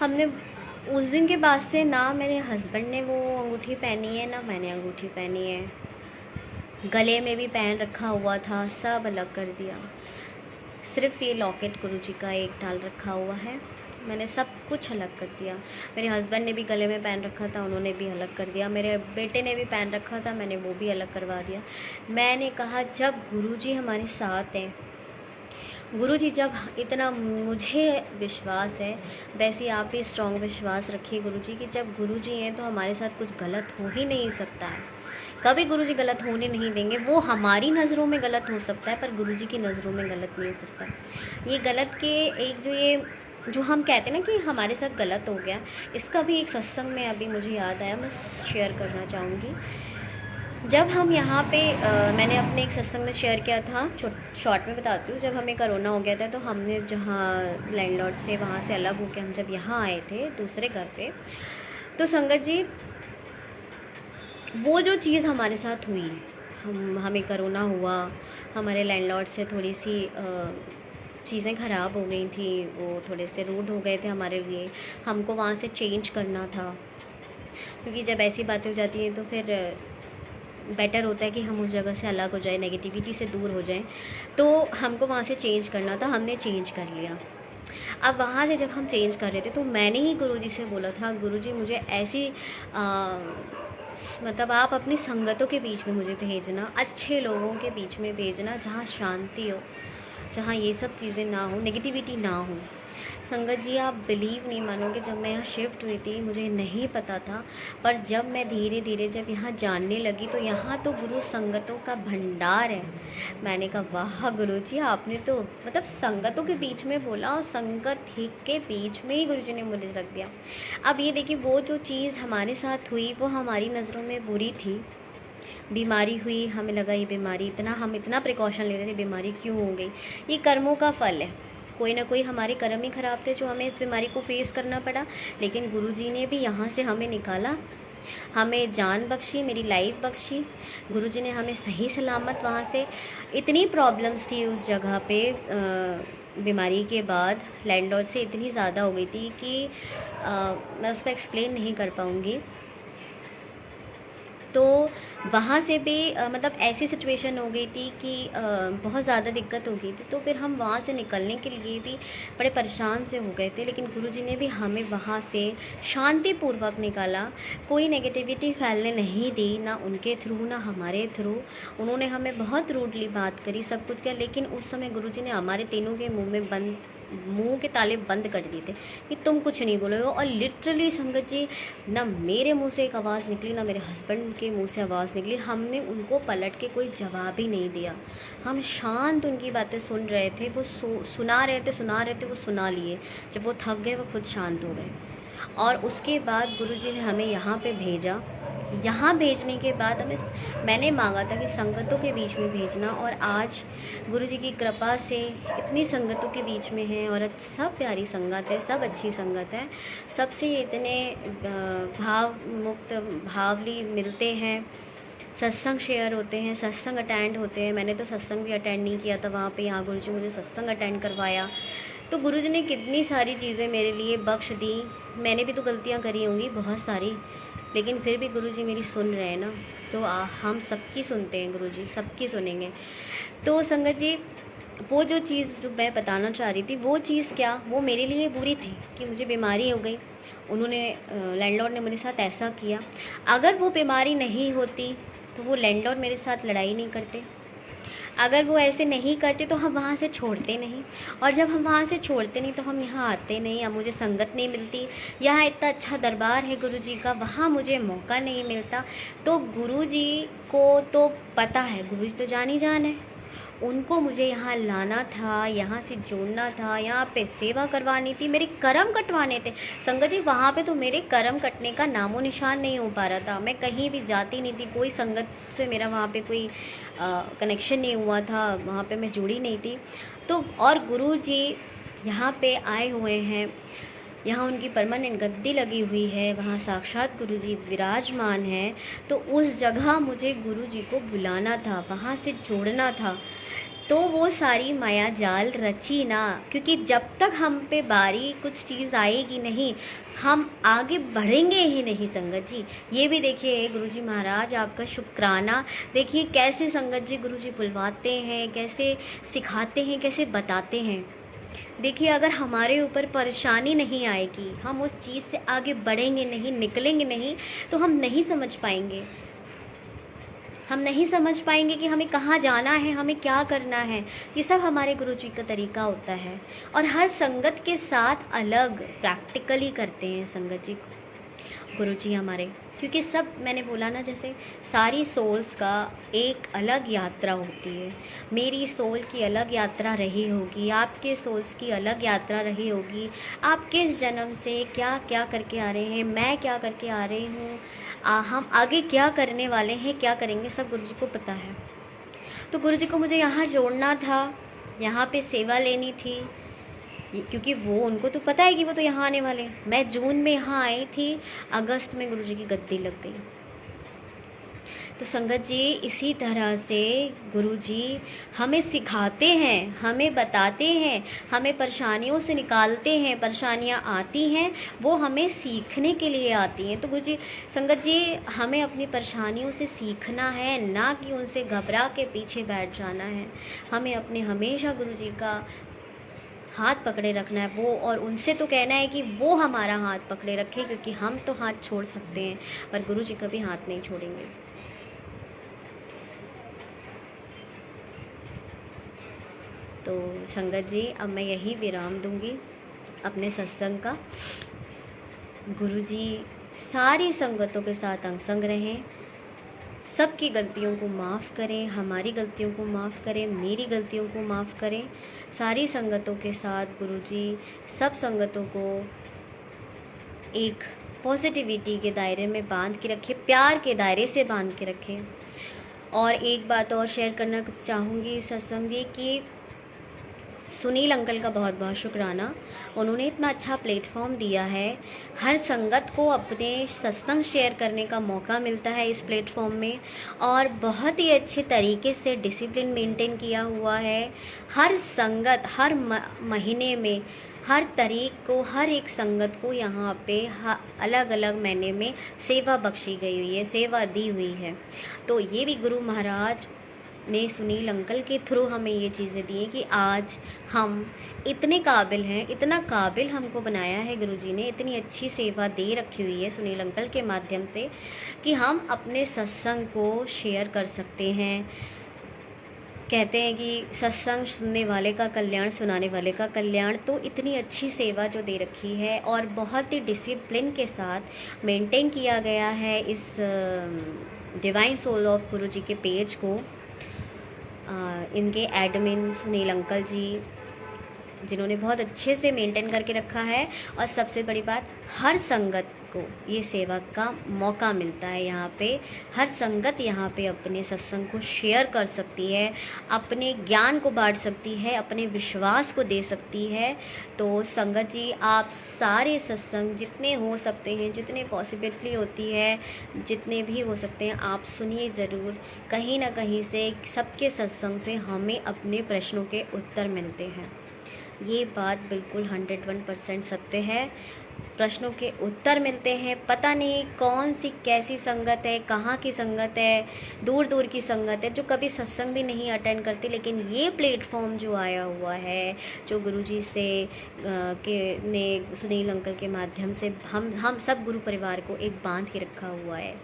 हमने उस दिन के बाद से ना मेरे हस्बैंड ने वो अंगूठी पहनी है, ना मैंने अंगूठी पहनी है। गले में भी पहन रखा हुआ था, सब अलग कर दिया। सिर्फ़ ये लॉकेट गुरुजी का एक डाल रखा हुआ है, मैंने सब कुछ अलग कर दिया। मेरे हस्बैंड ने भी गले में पहन रखा था, उन्होंने भी अलग कर दिया। मेरे बेटे ने भी पहन रखा था, मैंने वो भी अलग करवा दिया। मैंने कहा जब गुरुजी हमारे साथ हैं, गुरुजी जब इतना मुझे विश्वास है, वैसे आप भी स्ट्रॉन्ग विश्वास रखिए गुरुजी कि जब गुरुजी हैं तो हमारे साथ कुछ गलत हो ही नहीं सकता है। कभी गुरुजी गलत होने नहीं देंगे। वो हमारी नज़रों में गलत हो सकता है पर गुरुजी की नज़रों में गलत नहीं हो सकता। ये गलत के एक जो हम कहते हैं ना कि हमारे साथ गलत हो गया, इसका भी एक सत्संग में अभी मुझे याद आया, मैं शेयर करना चाहूँगी। जब हम यहाँ पे मैंने अपने एक सत्संग में शेयर किया था, शॉर्ट में बताती हूँ। जब हमें कोरोना हो गया था तो हमने जहाँ लैंडलॉर्ड से वहाँ से अलग होकर हम जब यहाँ आए थे दूसरे घर पे, तो संगत जी वो जो चीज़ हमारे साथ हुई, हमें कोरोना हुआ, हमारे लैंडलॉर्ड से थोड़ी सी चीज़ें ख़राब हो गई थी, वो थोड़े से रूड हो गए थे हमारे लिए, हमको वहाँ से चेंज करना था। क्योंकि जब ऐसी बातें हो जाती हैं तो फिर बेटर होता है कि हम उस जगह से अलग हो जाएं, नेगेटिविटी से दूर हो जाएं। तो हमको वहाँ से चेंज करना था, हमने चेंज कर लिया। अब वहाँ से जब हम चेंज कर रहे थे तो मैंने ही गुरुजी से बोला था, गुरुजी मुझे ऐसी मतलब आप अपनी संगतों के बीच में मुझे भेजना, अच्छे लोगों के बीच में भेजना, जहाँ शांति हो, जहाँ ये सब चीज़ें ना हो, नेगेटिविटी ना हो। संगत जी आप बिलीव नहीं मानोगे, जब मैं यहाँ शिफ्ट हुई थी मुझे नहीं पता था, पर जब मैं धीरे धीरे जब यहाँ जानने लगी तो यहाँ तो गुरु संगतों का भंडार है। मैंने कहा वाह गुरु जी, आपने तो मतलब संगतों के बीच में बोला और संगत ही के बीच में ही गुरु जी ने मुझे रख दिया। अब ये देखिए वो जो चीज़ हमारे साथ हुई वो हमारी नज़रों में बुरी थी। बीमारी हुई, हमें लगा ये बीमारी, हम इतना प्रिकॉशन लेते थे, बीमारी क्यों हो गई। ये कर्मों का फल है, कोई ना कोई हमारे कर्म ही ख़राब थे जो हमें इस बीमारी को फेस करना पड़ा। लेकिन गुरुजी ने भी यहाँ से हमें निकाला, हमें जान बख्शी, मेरी लाइफ बख्शी। गुरुजी ने हमें सही सलामत वहाँ से, इतनी प्रॉब्लम्स थी उस जगह पे बीमारी के बाद, लैंडलॉर्ड से इतनी ज़्यादा हो गई थी कि मैं उसको एक्सप्लेन नहीं कर पाऊँगी। तो वहाँ से भी मतलब ऐसी सिचुएशन हो गई थी कि बहुत ज़्यादा दिक्कत हो गई थी। तो फिर हम वहाँ से निकलने के लिए भी बड़े परेशान से हो गए थे, लेकिन गुरुजी ने भी हमें वहाँ से शांतिपूर्वक निकाला। कोई नेगेटिविटी फैलने नहीं दी, ना उनके थ्रू ना हमारे थ्रू। उन्होंने हमें बहुत रूडली बात करी, सब कुछ किया, लेकिन उस समय गुरुजी ने हमारे तीनों के मुंह के ताले बंद कर दिए थे कि तुम कुछ नहीं बोलोगे। और लिटरली संगत जी, ना मेरे मुंह से एक आवाज़ निकली, ना मेरे हस्बैंड के मुंह से आवाज़ निकली। हमने उनको पलट के कोई जवाब ही नहीं दिया। हम शांत उनकी बातें सुन रहे थे, वो सुना रहे थे, वो सुना लिए। जब वो थक गए वो खुद शांत हो गए। और उसके बाद गुरुजी ने हमें यहाँ पे भेजा। यहाँ भेजने के बाद मैंने मांगा था कि संगतों के बीच में भेजना, और आज गुरुजी की कृपा से इतनी संगतों के बीच में हैं और सब प्यारी संगत है, सब अच्छी संगत है, सबसे इतने भाव मुक्त भावली मिलते हैं, सत्संग शेयर होते हैं, सत्संग अटेंड होते हैं। मैंने तो सत्संग भी अटेंड नहीं किया था वहाँ पे, यहाँ गुरुजी मुझे सत्संग अटेंड करवाया। तो गुरुजी ने कितनी सारी चीज़ें मेरे लिए बख्श दी। मैंने भी तो गलतियाँ करी होंगी बहुत सारी, लेकिन फिर भी गुरुजी मेरी सुन रहे हैं ना, तो हम सबकी सुनते हैं, गुरुजी सबकी सुनेंगे। तो संगत जी वो जो चीज़ जो मैं बताना चाह रही थी, वो चीज़ क्या, वो मेरे लिए बुरी थी कि मुझे बीमारी हो गई, उन्होंने लैंडलॉर्ड ने मेरे साथ ऐसा किया। अगर वो बीमारी नहीं होती तो वो लैंडलॉर्ड मेरे साथ लड़ाई नहीं करते, अगर वो ऐसे नहीं करते तो हम वहाँ से छोड़ते नहीं, और जब हम वहाँ से छोड़ते नहीं तो हम यहाँ आते नहीं। अब मुझे संगत नहीं मिलती, यहाँ इतना अच्छा दरबार है गुरुजी का, वहाँ मुझे मौका नहीं मिलता। तो गुरुजी को तो पता है, गुरुजी तो जान ही जान है, उनको मुझे यहाँ लाना था, यहाँ से जोड़ना था, यहाँ पे सेवा करवानी थी, मेरे कर्म कटवाने थे। संगत जी वहाँ पे तो मेरे कर्म कटने का नामो निशान नहीं हो पा रहा था। मैं कहीं भी जाती नहीं थी, कोई संगत से मेरा वहाँ पे कोई कनेक्शन नहीं हुआ था, वहाँ पे मैं जुड़ी नहीं थी। तो और गुरु जी यहाँ पे आए हुए हैं, यहाँ उनकी परमानेंट गद्दी लगी हुई है, वहाँ साक्षात गुरुजी विराजमान हैं। तो उस जगह मुझे गुरुजी को बुलाना था, वहाँ से जोड़ना था। तो वो सारी माया जाल रची ना, क्योंकि जब तक हम पे बारी कुछ चीज़ आएगी नहीं, हम आगे बढ़ेंगे ही नहीं संगत जी। ये भी देखिए गुरुजी महाराज आपका शुक्राना, देखिए कैसे संगत जी गुरुजी बुलवाते हैं, कैसे सिखाते हैं, कैसे बताते हैं। देखिए अगर हमारे ऊपर परेशानी नहीं आएगी, हम उस चीज़ से आगे बढ़ेंगे नहीं, निकलेंगे नहीं, तो हम नहीं समझ पाएंगे। हम नहीं समझ पाएंगे कि हमें कहाँ जाना है, हमें क्या करना है। ये सब हमारे गुरुजी का तरीका होता है, और हर संगत के साथ अलग प्रैक्टिकली करते हैं संगत जी गुरुजी हमारे, क्योंकि सब मैंने बोला ना, जैसे सारी सोल्स का एक अलग यात्रा होती है। मेरी सोल की अलग यात्रा रही होगी, आपके सोल्स की अलग यात्रा रही होगी। आप किस जन्म से क्या क्या करके आ रहे हैं, मैं क्या करके आ रही हूँ, हम आगे क्या करने वाले हैं, क्या करेंगे, सब गुरुजी को पता है। तो गुरुजी को मुझे यहाँ जोड़ना था, यहाँ पे सेवा लेनी थी, क्योंकि वो उनको तो पता है कि वो तो यहाँ आने वाले हैं। मैं जून में यहाँ आई थी, अगस्त में गुरुजी की गद्दी लग गई। तो संगत जी इसी तरह से गुरुजी हमें सिखाते हैं, हमें बताते हैं, हमें परेशानियों से निकालते हैं। परेशानियाँ आती हैं वो हमें सीखने के लिए आती हैं। तो गुरुजी संगत जी हमें अपनी परेशानियों से सीखना है, ना कि उनसे घबरा के पीछे बैठ जाना है। हमें अपने हमेशा गुरुजी का हाथ पकड़े रखना है वो, और उनसे तो कहना है कि वो हमारा हाथ पकड़े रखें, क्योंकि हम तो हाथ छोड़ सकते हैं पर गुरुजी कभी हाथ नहीं छोड़ेंगे। तो संगत जी अब मैं यही विराम दूंगी अपने सत्संग का। गुरुजी सारी संगतों के साथ अंग संग रहें, सबकी गलतियों को माफ़ करें, हमारी गलतियों को माफ़ करें, मेरी गलतियों को माफ़ करें। सारी संगतों के साथ गुरुजी सब संगतों को एक पॉजिटिविटी के दायरे में बांध के रखें, प्यार के दायरे से बांध के रखें। और एक बात और शेयर करना चाहूँगी सत्संग जी कि सुनील अंकल का बहुत बहुत शुक्राना, उन्होंने इतना अच्छा प्लेटफॉर्म दिया है। हर संगत को अपने सत्संग शेयर करने का मौका मिलता है इस प्लेटफॉर्म में, और बहुत ही अच्छे तरीके से डिसिप्लिन मेंटेन किया हुआ है। हर संगत हर महीने में हर तारीख को हर एक संगत को यहाँ पे अलग अलग महीने में सेवा बख्शी गई हुई है, सेवा दी हुई है। तो ये भी गुरु महाराज ने सुनील अंकल के थ्रू हमें ये चीज़ें दी हैं कि आज हम इतने काबिल हैं, इतना काबिल हमको बनाया है गुरुजी ने, इतनी अच्छी सेवा दे रखी हुई है सुनील अंकल के माध्यम से कि हम अपने सत्संग को शेयर कर सकते हैं। कहते हैं कि सत्संग सुनने वाले का कल्याण, सुनाने वाले का कल्याण। तो इतनी अच्छी सेवा जो दे रखी है और बहुत ही डिसिप्लिन के साथ मेंटेन किया गया है इस डिवाइन सोल ऑफ गुरुजी के पेज को। इनके एडमिन सुनील अंकल जी, जिन्होंने बहुत अच्छे से मेंटेन करके रखा है। और सबसे बड़ी बात, हर संगत को ये सेवा का मौका मिलता है। यहाँ पे हर संगत यहाँ पे अपने सत्संग को शेयर कर सकती है, अपने ज्ञान को बांट सकती है, अपने विश्वास को दे सकती है। तो संगत जी आप सारे सत्संग जितने हो सकते हैं, जितने पॉसिबिलिटी होती है, जितने भी हो सकते हैं, आप सुनिए ज़रूर। कहीं ना कहीं से सबके सत्संग से हमें अपने प्रश्नों के उत्तर मिलते हैं। ये बात बिल्कुल 101% सत्य है। प्रश्नों के उत्तर मिलते हैं। पता नहीं कौन सी कैसी संगत है, कहाँ की संगत है, दूर दूर की संगत है जो कभी सत्संग भी नहीं अटेंड करती, लेकिन ये प्लेटफॉर्म जो आया हुआ है, जो गुरुजी से ने सुनील अंकल के माध्यम से हम सब गुरु परिवार को एक बांध के रखा हुआ है।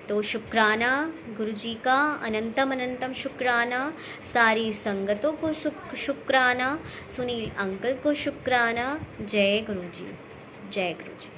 तो शुक्राना गुरुजी का, अनंतम अनंतम शुक्राना। सारी संगतों को शुक्राना, सुनील अंकल को शुक्राना। जय गुरुजी, जय गुरुजी।